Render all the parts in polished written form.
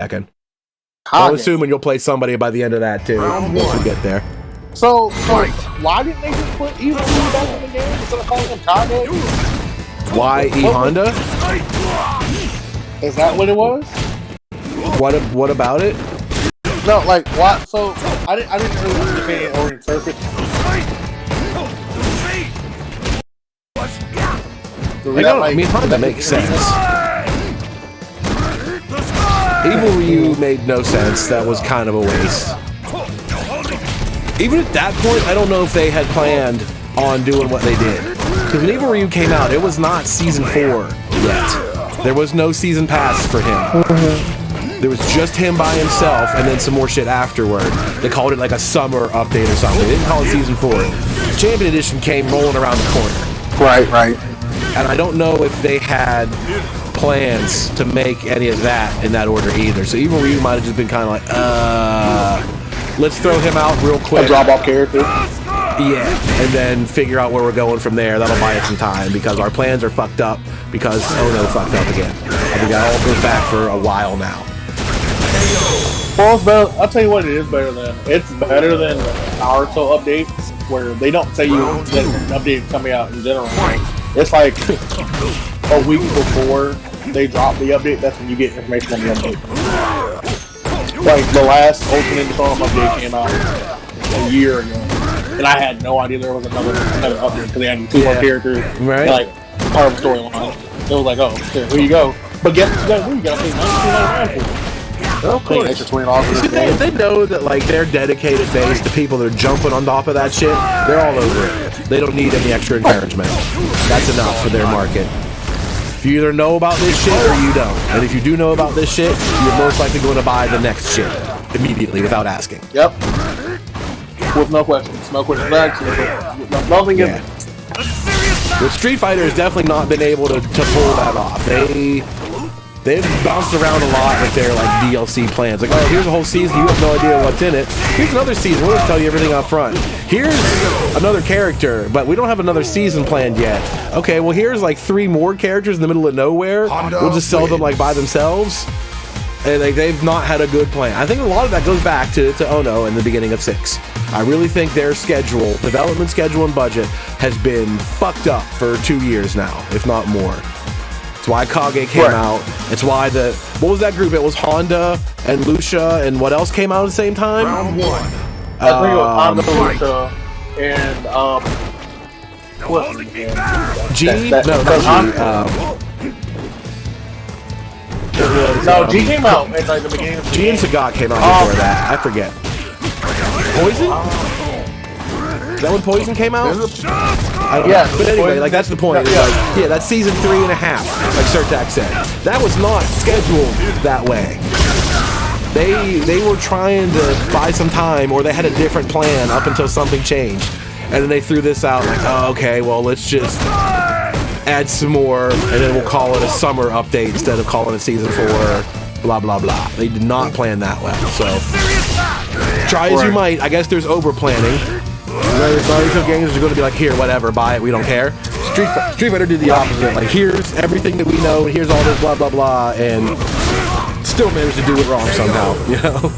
Tekken. I'm assuming you'll play somebody by the end of that too. Once we get there. So why didn't they just put Evil Ryu back in the game instead of calling him Kage? Why E Honda? Is that what it was? What about it? No, like what? So I didn't really understand or interpret. I mean, Honda makes sense. Evil Ryu made no sense. That was kind of a waste. Even at that point, I don't know if they had planned on doing what they did. Because when Evil Ryu came out, it was not Season 4 yet. There was no Season Pass for him. There was just him by himself and then some more shit afterward. They called it like a summer update or something. They didn't call it Season 4. Champion Edition came rolling around the corner. Right. And I don't know if they had plans to make any of that in that order either. So Evil Ryu might have just been kind of like, let's throw him out real quick. A drop-off character. Yeah, and then figure out where we're going from there. That'll buy us some time because our plans are fucked up because Ono fucked up again. I think that all goes back for a while now. Well, it's better. I'll tell you what it is better than. It's better than Naruto updates where they don't tell you that an update is coming out in general. It's like a week before they drop the update, that's when you get information on the update. Like the last Ultimate Ninja update came out a year ago, and I had no idea there was another update because they had 2 more characters, right? And, like part of the storyline. It was like, oh, here you go. But guess what you gotta do? You gotta pay $19.99 for it. Of course. Extra $20 if they know that like their dedicated base, the people that are jumping on top of that shit, they're all over it. They don't need any extra encouragement. That's enough for their market. You either know about this shit or you don't. And if you do know about this shit, you're most likely going to buy the next shit immediately without asking. Yep. With no questions. No questions. Nothing in it. With Street Fighter has definitely not been able to pull that off. They've bounced around a lot with their like DLC plans. Like, oh, here's a whole season, you have no idea what's in it. Here's another season, we'll tell you everything up front. Here's another character, but we don't have another season planned yet. Okay, well here's like 3 more characters in the middle of nowhere. We'll just sell them like by themselves. And like, they've not had a good plan. I think a lot of that goes back to Ono in the beginning of 6. I really think their schedule, development schedule and budget, has been fucked up for 2 years now, if not more. It's why Kage came out. It's why what was that group? It was Honda and Lucia and what else came out at the same time? Round 1. I think it was Honda, Lucia, and G? No, G came out at like the beginning of the G and Sagat came out before that. I forget. Poison? Is that when Poison came out? Yeah, but anyway, like that's the point. Like, that's season 3.5, like Surtak said. That was not scheduled that way. They were trying to buy some time, or they had a different plan up until something changed, and then they threw this out like, oh, okay, well let's just add some more, and then we'll call it a summer update instead of calling it season 4. Blah blah blah. They did not plan that well. So try as you might, I guess there's over planning. Naruto games are going to be like, here, whatever, buy it, we don't care. Street Fighter did the opposite. Like, here's everything that we know, and here's all this blah blah blah, and still managed to do it wrong somehow, you know?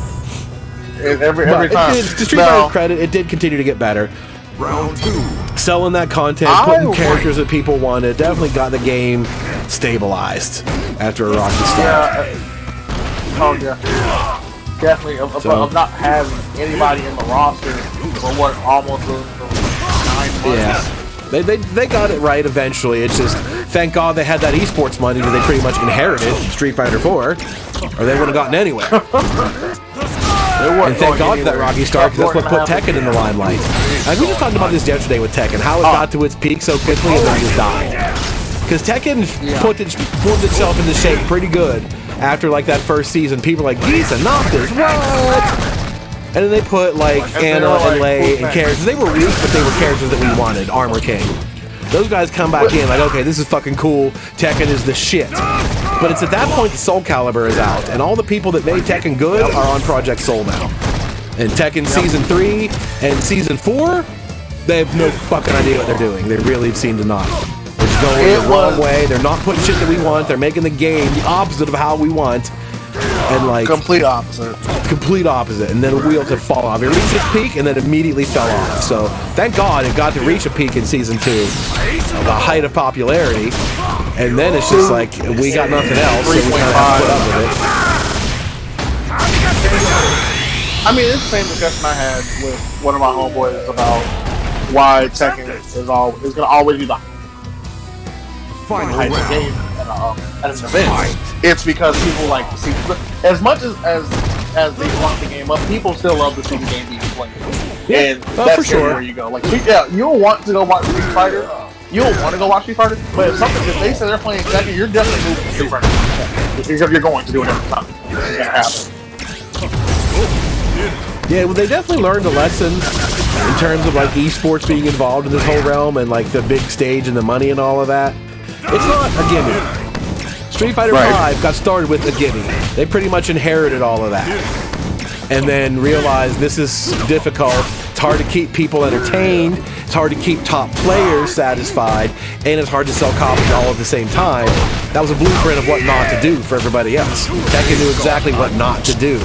Every time. To Street Fighter's credit, it did continue to get better. Round 2. Selling that content, putting characters that people wanted, definitely got the game stabilized after a rocky start. Oh yeah. Definitely, of not having anybody in the roster for what almost 9 months. Yeah, they got it right eventually. It's just, thank God they had that eSports money that they pretty much inherited from Street Fighter 4, or they wouldn't have gotten anywhere. And thank God for that rocky start, because that's what put Tekken in the limelight. And we just talked about this yesterday with Tekken, how it got to its peak so quickly and then just died. Because Tekken formed itself into shape pretty good after like that first season. People were like, Geese and Noctis, what? And then they put like Anna and Lei and characters. They were weak, but they were characters that we wanted. Armor King. Those guys come back in like, okay, this is fucking cool. Tekken is the shit. But it's at that point the Soul Calibur is out, and all the people that made Tekken good are on Project Soul now. And Tekken Season 3 and Season 4, they have no fucking idea what they're doing. They really seem to not. It's going the wrong way. They're not putting shit that we want. They're making the game the opposite of how we want. And like complete opposite. Complete opposite. And then the wheel could fall off. It reached its peak and then immediately fell off. So thank God it got to reach a peak in season 2, the height of popularity. And then it's just like we got nothing else, so we kind of have to put up with it. I mean, it's the same discussion I had with one of my homeboys about why Tekken is going to always be the hype game at an event. It's because people like to see, as much as they lock the game up, people still love to see the game being played. Yeah, and that's for sure where you go. Like, yeah, you'll want to go watch Street Fighter. You'll want to go watch Street Fighter, but if they say they're playing Tekken, you're definitely moving to Street Fighter. You're going to do it every time. It's going to happen. Yeah, well, they definitely learned a lesson in terms of like eSports being involved in this whole realm and like the big stage and the money and all of that. It's not a gimme. Street Fighter V got started with a gimme. They pretty much inherited all of that. And then realized this is difficult. It's hard to keep people entertained. It's hard to keep top players satisfied. And it's hard to sell copies all at the same time. That was a blueprint of what not to do for everybody else. Tekken knew exactly what not to do.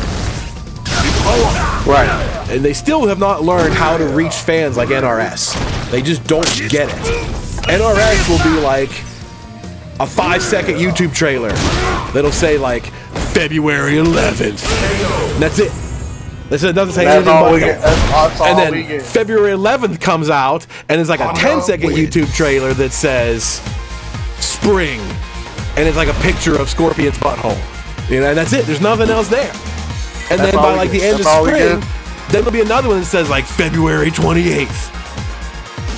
Right. And they still have not learned how to reach fans like NRS. They just don't get it. NRS will be like a 5-second YouTube trailer that'll say like February 11th. And that's it. It doesn't say anything about it. And then February 11th comes out and it's like a 10-second YouTube trailer that says spring. And it's like a picture of Scorpion's butthole. You know, and that's it. There's nothing else there. And then by like the end of spring, then there'll be another one that says like February 28th.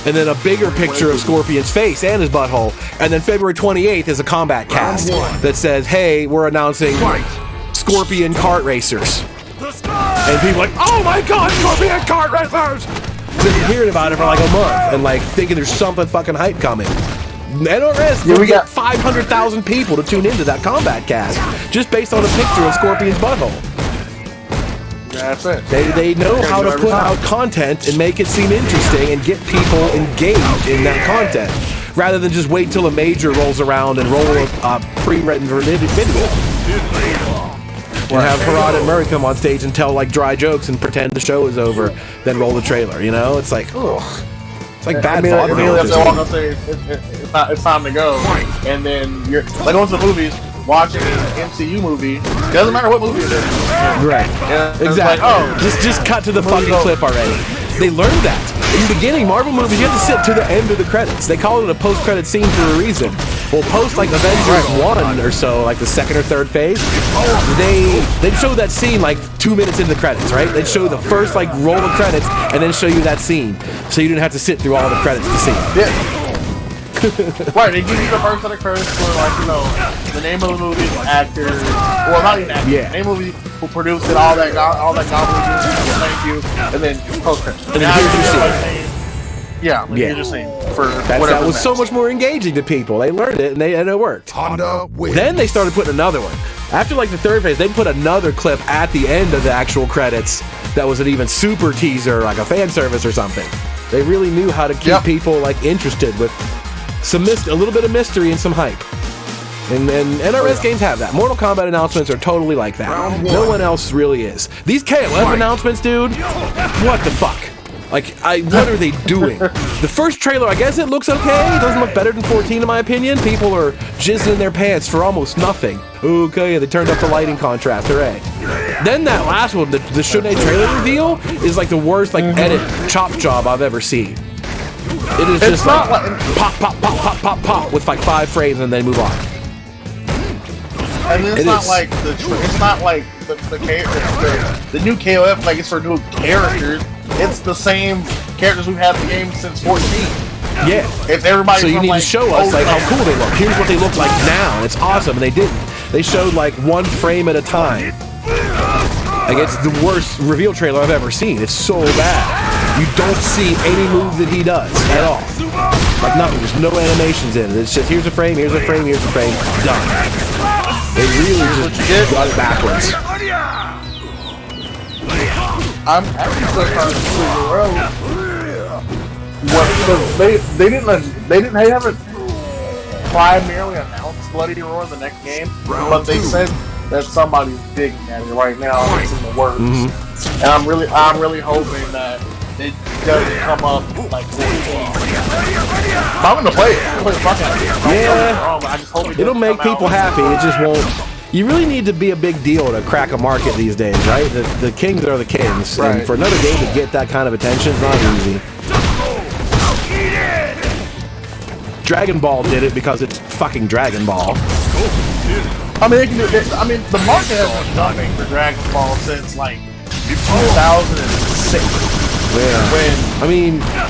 And then a bigger picture of Scorpion's face and his butthole. And then February 28th is a combat cast that says, hey, we're announcing Scorpion kart racers. And people are like, oh my god, Scorpion kart racers! Been hearing about it for like a month and like thinking there's something fucking hype coming. NRS will get 500,000 people to tune into that combat cast just based on a picture of Scorpion's butthole. That's it. They know how to put out content and make it seem interesting and get people engaged in that content, rather than just wait till a major rolls around and roll a pre-written video. And have Harada and Murray come on stage and tell like dry jokes and pretend the show is over, then roll the trailer. You know, it's like, ugh. It's like bad vaudeville. It's time to go, and then you're like going to the movies. Watching an MCU movie, doesn't matter what movie it is. Right. Exactly. Like, just cut to the fucking clip already. They learned that. In the beginning, Marvel movies, you have to sit to the end of the credits. They call it a post-credit scene for a reason. Well, post like Avengers 1 or so, like the second or third phase, they'd show that scene like 2 minutes into the credits, right? They'd show the first like roll of credits and then show you that scene, so you didn't have to sit through all the credits to see it. Yeah. Right, they give you the first set of credits for like, you know, the name of the movie, actors, well not even actors, the name of the movie, who produced it, all that gobbledygook, thank you, and then post credits. And then here's your scene. Yeah, here's your scene for whatever. That was so much more engaging to people. They learned it and it worked. Then they started putting another one. After like the third phase, they put another clip at the end of the actual credits that was an even super teaser, like a fan service or something. They really knew how to keep people like interested with a little bit of mystery and some hype. And NRS games have that. Mortal Kombat announcements are totally like that. No one else really is. These KOF announcements, dude, what the fuck? Like, what are they doing? The first trailer, I guess it looks okay. It doesn't look better than 14 in my opinion. People are jizzing in their pants for almost nothing. Okay, they turned up the lighting contrast, hooray. Then that last one, the Shun'ei trailer reveal, is like the worst like edit chop job I've ever seen. It is just like pop, pop, pop, pop, pop, pop with like 5 frames and then move on. And it's not like the new KOF, like it's for new characters. It's the same characters we've had in the game since 14. Yeah. It's everybody. So you need to show us like how cool they look. Here's what they look like now, and it's awesome. And they didn't. They showed like 1 frame at a time. Like it's the worst reveal trailer I've ever seen. It's so bad. You don't see any move that he does at all. Like nothing. There's no animations in it. It's just here's a frame, here's a frame, here's a frame. Done. They really just got it backwards. I'm actually still trying to figure out they haven't primarily announced Bloody Roar in the next game, but they said that somebody's digging at it right now. It's in the works, and I'm really hoping that it doesn't come up like 14. I'm gonna play it. I'm gonna play the fuck out of it. Yeah, I just hope it'll make people happy. It just won't. You really need to be a big deal to crack a market these days, right? The kings are the kings, and for another game to get that kind of attention is not easy. Dragon Ball did it because it's fucking Dragon Ball. I mean, the market has been dumping for Dragon Ball since like 2006. Yeah.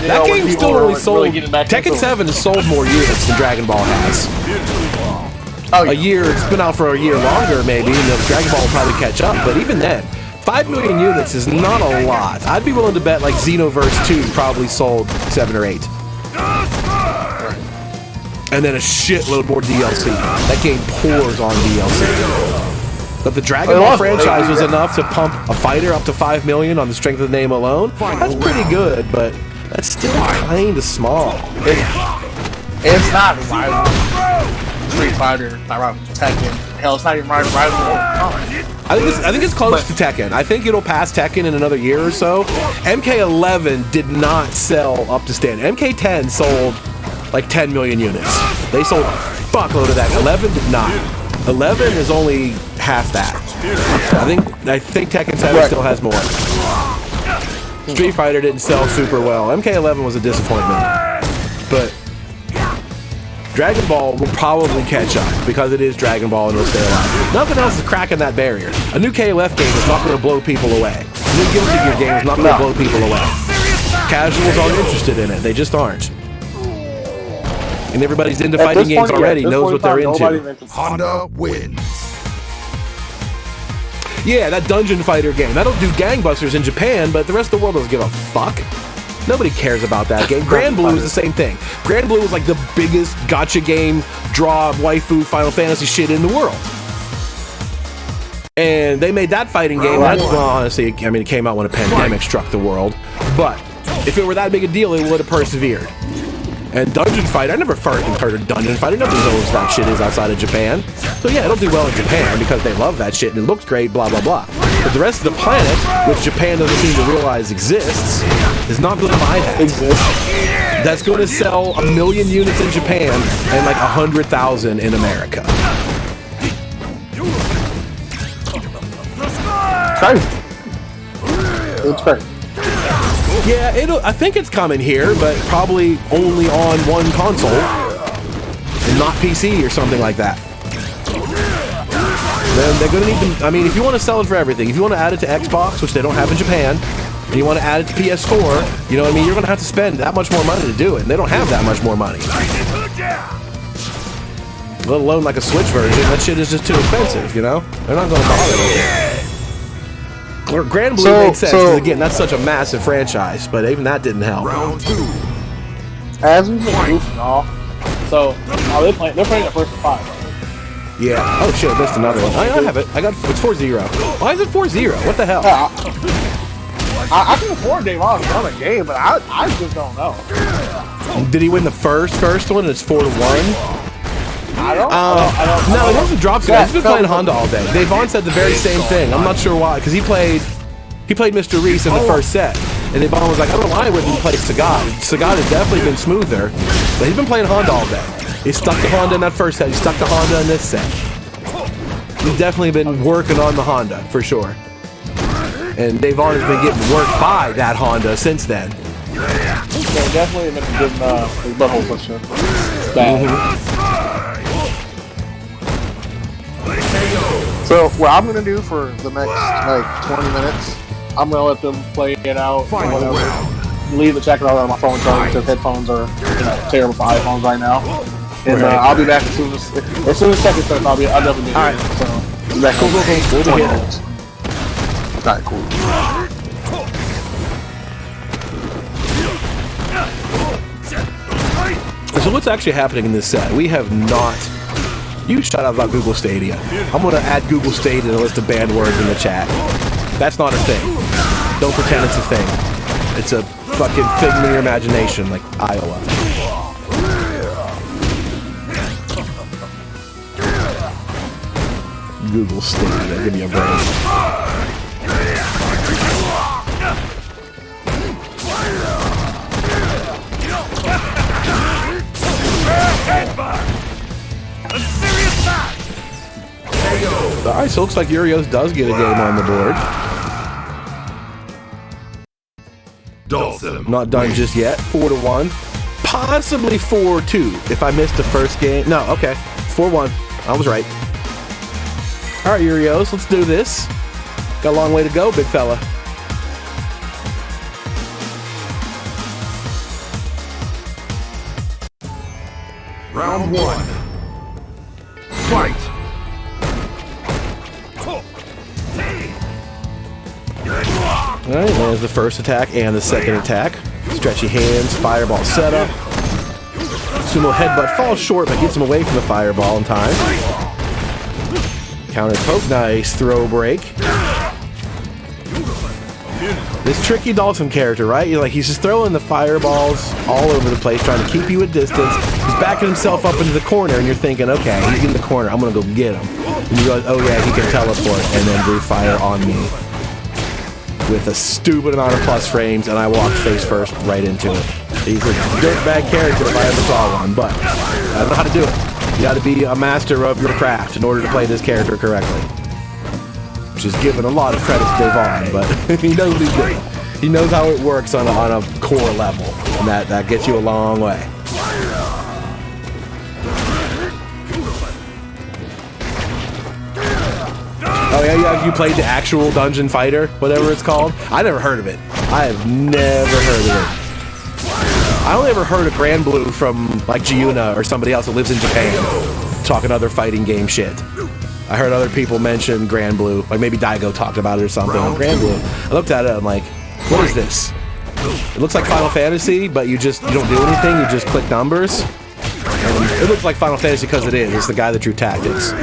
That game still really sold. Tekken 7 has sold more units than Dragon Ball has. Oh, yeah. A year, it's been out for a year longer maybe, and Dragon Ball will probably catch up, but even then, 5 million units is not a lot. I'd be willing to bet like Xenoverse 2 probably sold 7 or 8. And then a shitload more DLC. That game pours on DLC. But the Dragon Ball franchise was enough to pump a fighter up to 5 million on the strength of the name alone. That's pretty good, but that's still kind of small. It's not rival Street Fighter, not rival Tekken. Hell, it's not even rival. I think it's close to Tekken. I think it'll pass Tekken in another year or so. MK11 did not sell up to stand. MK10 sold like 10 million units. They sold a fuckload of that. 11 did not. 11 is only half that. I think Tekken 7 still has more. Street Fighter didn't sell super well. MK11 was a disappointment. But Dragon Ball will probably catch up because it is Dragon Ball and it'll stay alive. Nothing else is cracking that barrier. A new KOF game is not going to blow people away. A new Guilty Gear game is not going to blow people away. Casuals aren't interested in it. They just aren't. And everybody's into fighting games already, knows what they're into. Honda wins. Yeah, that dungeon fighter game. That'll do gangbusters in Japan, but the rest of the world doesn't give a fuck. Nobody cares about that game. Grand Blue is the same thing. Grand Blue is like the biggest gacha game, draw, waifu, Final Fantasy shit in the world. And they made that fighting game. Well, honestly, I mean, it came out when a pandemic struck the world. But if it were that big a deal, it would have persevered. And Dungeon Fight, I never heard of Dungeon Fight. Nobody knows what that shit is outside of Japan. So yeah, it'll do well in Japan because they love that shit and it looks great, blah, blah, blah. But the rest of the planet, which Japan doesn't seem to realize exists, is not going to buy that. That's going to sell 1 million units in Japan and like 100,000 in America. It's great. Yeah, I think it's coming here, but probably only on one console and not PC or something like that. Then they're going to need to, I mean, if you want to sell it for everything, if you want to add it to Xbox, which they don't have in Japan, and you want to add it to PS4, you know what I mean, you're going to have to spend that much more money to do it, and they don't have that much more money. Let alone like a Switch version, that shit is just too expensive, you know? They're not going to bother with it. Grand Blue makes sense, because again, that's such a massive franchise, but even that didn't help. Round 2. As we've been goofing off, so they're playing the first 5. Yeah. Oh shit, I missed another one. I have it. It's 4-0. Why is it 4-0? What the hell? I can afford Dave Oz to run a game, but I just don't know. Did he win the first one and it's 4-1? I don't no, it wasn't drops. He's been playing Honda all day. Devon said the very same thing. I'm not sure why, because he played Mr. Reese in the first set, and Devon was like, I don't know why I wouldn't play Sagat. Sagat has definitely been smoother, but he's been playing Honda all day. He stuck to Honda in that first set. He stuck to Honda in this set. He's definitely been working on the Honda for sure, and Devon has been getting worked by that Honda since then. Yeah, definitely been getting his butthole pushed in. Bad. So what I'm gonna do for the next like 20 minutes, I'm gonna let them play it out. Final round. Leave the checker out on my phone charger because headphones are terrible for iPhones right now. And I'll be back as soon as checker starts. I'll definitely be here. So be back cool. We'll be here. Alright, cool. So what's actually happening in this set? We have not. You shut up about Google Stadia. I'm going to add Google Stadia to the list of banned words in the chat. That's not a thing. Don't pretend it's a thing. It's a fucking figment of your imagination, like Iowa. Google Stadia. Give me a break. Alright, so looks like Yuriohs does get a game on the board. Dawson. Not done just yet. 4-1. Possibly 4-2 if I missed the first game. No, okay. 4-1. I was right. Alright, Yuriohs, let's do this. Got a long way to go, big fella. Round 1. Fight. Alright, there's the first attack and the second attack. Stretchy hands, fireball setup. Sumo headbutt falls short, but gets him away from the fireball in time. Counter poke, nice throw break. This tricky Dolphin character, right? He's just throwing the fireballs all over the place, trying to keep you at distance. He's backing himself up into the corner, and you're thinking, okay, he's in the corner, I'm gonna go get him. And you realize, oh yeah, he can teleport, and then breathe fire on me with a stupid amount of plus frames, and I walked face first right into it. He's a dirtbag character if I ever saw one, but I don't know how to do it. You gotta be a master of your craft in order to play this character correctly. Which is given a lot of credit to Devon, but he knows what he's doing. He knows how it works on a core level, and that gets you a long way. Oh yeah, you played the actual Dungeon Fighter, whatever it's called? I never heard of it. I have never heard of it. I only ever heard of Grand Blue from like Giuna or somebody else that lives in Japan talking other fighting game shit. I heard other people mention Grand Blue, like maybe Daigo talked about it or something. Grand Blue. I looked at it, I'm like, what is this? It looks like Final Fantasy, but you don't do anything, you just click numbers. And it looks like Final Fantasy because it is. It's the guy that drew Tactics.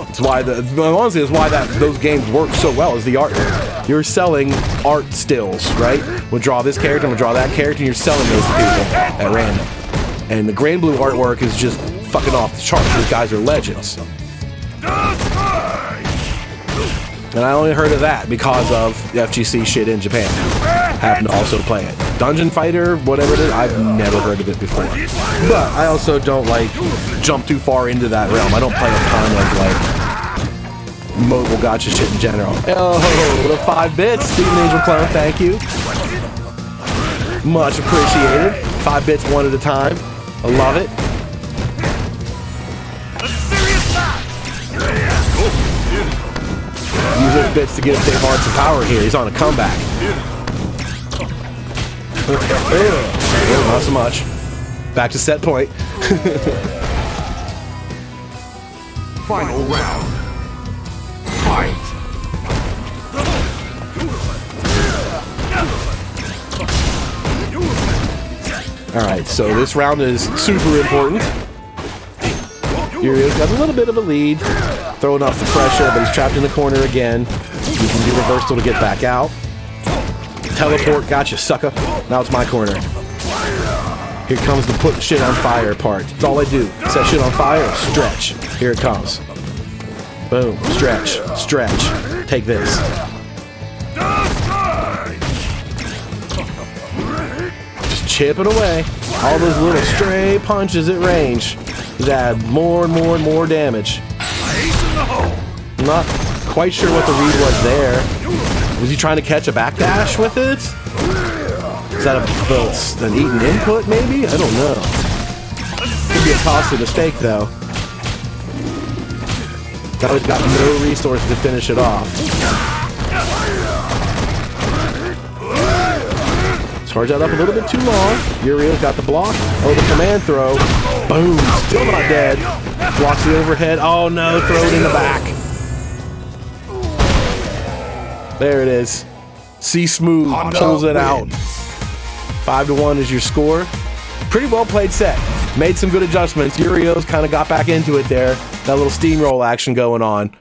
It's why honestly, it's why those games work so well, is the art. You're selling art stills, right? We'll draw this character, we'll draw that character, and you're selling those to people at random. And the Grand Blue artwork is just fucking off the charts. These guys are legends. And I only heard of that because of the FGC shit in Japan. Happened to also play it. Dungeon Fighter, whatever it is, I've never heard of it before. But I also don't jump too far into that realm. I don't play a ton of mobile gacha shit in general. Oh, the 5 bits, Steven Angel Clone, thank you. Much appreciated. 5 bits one at a time. I love it. Use those bits to get Dave Hard some power here. He's on a comeback. Not so much. Back to set point. Final round. Fight. Alright, so this round is super important. Yuriohs got a little bit of a lead. Throwing off the pressure, but he's trapped in the corner again. You can do reversal to get back out. Teleport, gotcha, sucker. Now it's my corner. Here comes the put shit on fire part. That's all I do. Set shit on fire, stretch. Here it comes. Boom, stretch, stretch. Take this. Just chip it away. All those little stray punches at range. Just add more and more and more damage. I'm not quite sure what the read was there. Was he trying to catch a backdash with it? Is that an eaten input, maybe? I don't know. Could be a costly mistake, though. Now he's got no resources to finish it off. Charge that up a little bit too long. Yuriohs got the block. Oh, the command throw. Boom. Still not dead. Blocks the overhead. Oh, no. Throw it in the back. There it is. CSmooth pulls it out. 5-1 is your score. Pretty well played set. Made some good adjustments. Yuriohs kind of got back into it there. That little steamroll action going on.